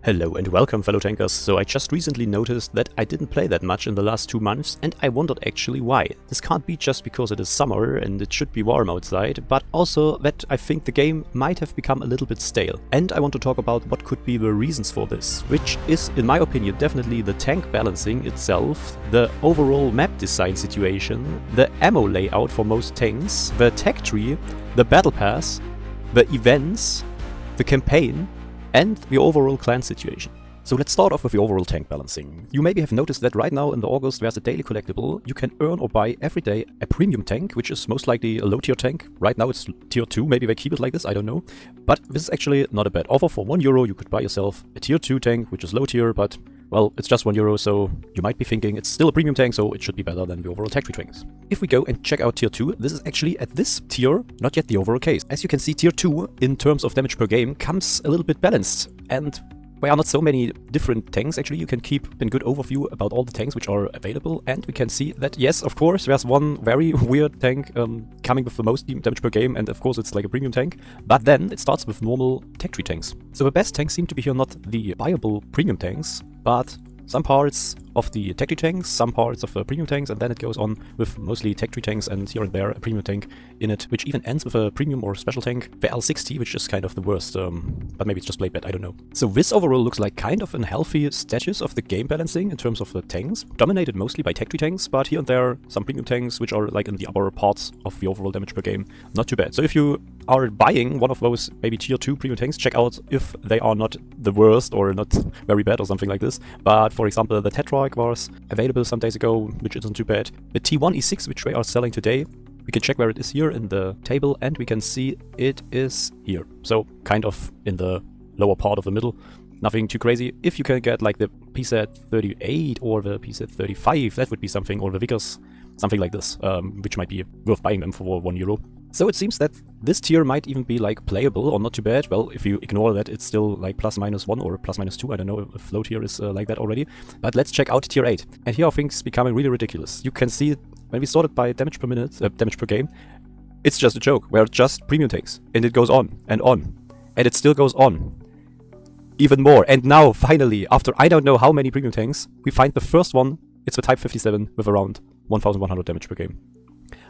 Hello and welcome, fellow tankers. So I just recently noticed that I didn't play that much in the last 2 months, and I wondered actually why. This can't be just because it is summer and it should be warm outside, but also that I think the game might have become a little bit stale. And I want to talk about what could be the reasons for this, which is, in my opinion, definitely the tank balancing itself, the overall map design situation, the ammo layout for most tanks, the tech tree, the battle pass, the events, the campaign, and the overall clan situation. So let's start off with the overall tank balancing. You maybe have noticed that right now in the August there's a daily collectible. You can earn or buy every day a premium tank, which is most likely a low tier tank. Right now it's tier 2, maybe they keep it like this, I don't know. But this is actually not a bad offer. For €1 you could buy yourself a tier 2 tank, which is low tier, but well, it's just €1, so you might be thinking it's still a premium tank, so it should be better than the overall tech tree tanks. If we go and check out tier 2, this is actually at this tier not yet the overall case. As you can see, tier 2 in terms of damage per game comes a little bit balanced, and there are not so many different tanks. Actually, you can keep a good overview about all the tanks which are available, and we can see that yes, of course, there's one very weird tank coming with the most damage per game, and of course it's like a premium tank, but then it starts with normal tech tree tanks. So the best tanks seem to be here not the viable premium tanks, but some parts of the tech tree tanks, some parts of the premium tanks, and then it goes on with mostly tech tree tanks and here and there a premium tank in it, which even ends with a premium or special tank, the L60, which is kind of the worst, but maybe it's just played bad, I don't know. So this overall looks like kind of a healthy status of the game balancing in terms of the tanks, dominated mostly by tech tree tanks, but here and there some premium tanks which are like in the upper parts of the overall damage per game. Not too bad. So if you are buying one of those maybe tier 2 premium tanks, check out if they are not the worst or not very bad or something like this. But for example, the Tetrarch was available some days ago, which isn't too bad. The T1 E6, which they are selling today, we can check where it is here in the table, and we can see it is here. So kind of in the lower part of the middle. Nothing too crazy. If you can get like the PZ38 or the PZ35, that would be something, or the Vickers, something like this, which might be worth buying them for €1. So it seems that this tier might even be like playable or not too bad. Well, if you ignore that, it's still like +-1 or +-2. I don't know if low tier is like that already. But let's check out tier 8. And here are things becoming really ridiculous. You can see when we sorted by damage per minute, damage per game, it's just a joke. We're just premium tanks, and it goes on, and it still goes on. Even more. And now, finally, after I don't know how many premium tanks, we find the first one. It's the Type 57 with around 1100 damage per game.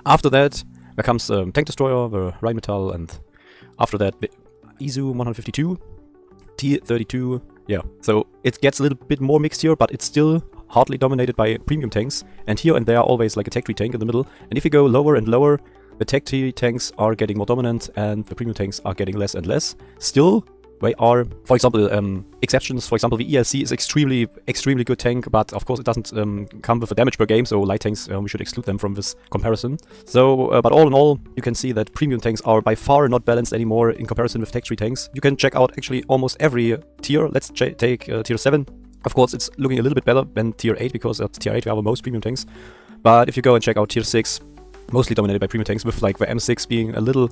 After that, there comes Tank Destroyer, the Rheinmetall, and after that, the ISU 152, T32, yeah. So it gets a little bit more mixed here, but it's still hardly dominated by premium tanks. And here and there always like a tech tree tank in the middle. And if you go lower and lower, the tech tree tanks are getting more dominant and the premium tanks are getting less and less. Still, they are, for example, exceptions. For example, the ELC is extremely good tank, but of course it doesn't come with a damage per game, so light tanks, we should exclude them from this comparison. So, but all in all, you can see that premium tanks are by far not balanced anymore in comparison with tech tree tanks. You can check out actually almost every tier. Let's take tier 7. Of course, it's looking a little bit better than tier 8, because at tier 8 we have the most premium tanks. But if you go and check out tier 6, mostly dominated by premium tanks, with like the M6 being a little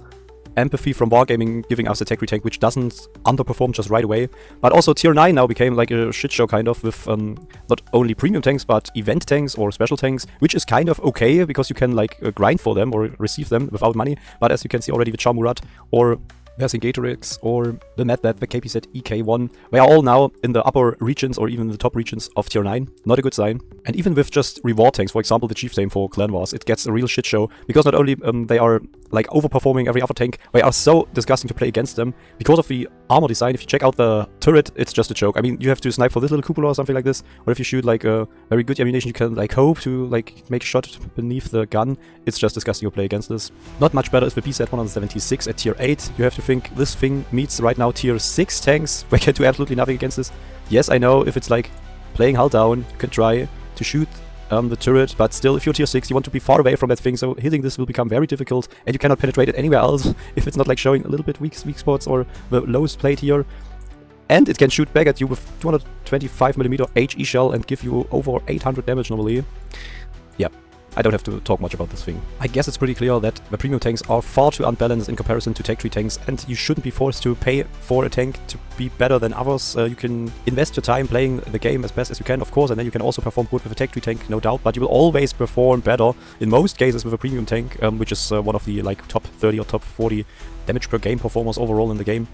empathy from Wargaming, giving us a tech tree tank which doesn't underperform just right away. But also tier 9 now became like a shit show kind of, with not only premium tanks but event tanks or special tanks, which is kind of okay because you can like grind for them or receive them without money. But as you can see already, the Charmurat or Vercingetorix or the Medved, the KPZ EK1, they are all now in the upper regions or even the top regions of tier 9. Not a good sign. And even with just reward tanks, for example the Chieftain for Clan Wars, it gets a real shit show, because not only they are like overperforming every other tank, they are so disgusting to play against them because of the armor design. If you check out the turret, it's just a joke. I mean, you have to snipe for this little cupola or something like this, or if you shoot like a very good ammunition, you can like hope to like make a shot beneath the gun. It's just disgusting to play against this. Not much better is the BZ176 at tier 8. You have to think this thing meets right now tier 6 tanks. We can do absolutely nothing against this. Yes, I know, if it's like playing hull down, you can try to shoot the turret, but still, if you're tier 6, you want to be far away from that thing, so hitting this will become very difficult, and you cannot penetrate it anywhere else if it's not like showing a little bit weak spots or the lowest plate here. And it can shoot back at you with 225mm HE shell and give you over 800 damage normally. Yeah, I don't have to talk much about this thing. I guess it's pretty clear that the premium tanks are far too unbalanced in comparison to tech tree tanks, and you shouldn't be forced to pay for a tank to be better than others. You can invest your time playing the game as best as you can, of course, and then you can also perform good with a tech tree tank, no doubt, but you will always perform better in most cases with a premium tank, which is one of the like top 30 or top 40 damage per game performers overall in the game.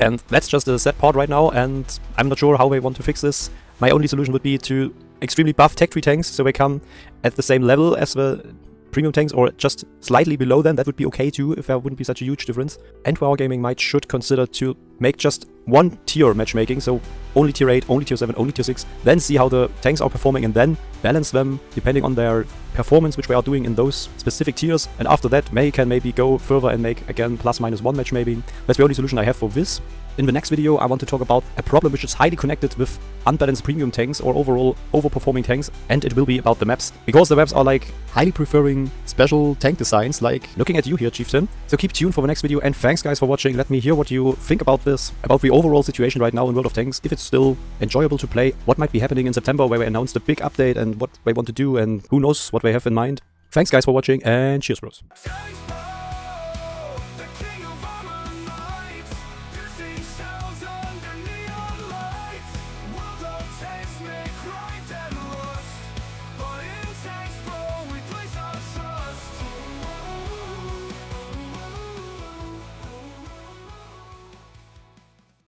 And that's just a sad part right now, and I'm not sure how they want to fix this. My only solution would be to extremely buff tech tree tanks so they come at the same level as the premium tanks, or just slightly below them. That would be okay too, if there wouldn't be such a huge difference. And Wargaming should consider to make just one tier matchmaking, so only tier 8, only tier 7, only tier 6, then see how the tanks are performing and then balance them depending on their performance, which we are doing in those specific tiers. And after that, can maybe go further and make again +-1 match maybe. That's the only solution I have for this. In the next video, I want to talk about a problem which is highly connected with unbalanced premium tanks or overall overperforming tanks, and it will be about the maps. Because the maps are like highly preferring special tank designs, like looking at you here, Chieftain. So keep tuned for the next video, and thanks guys for watching. Let me hear what you think about this, about the overall situation right now in World of Tanks, if it's still enjoyable to play, what might be happening in September where they announced a big update and what they want to do, and who knows what they have in mind. Thanks guys for watching, and cheers bros.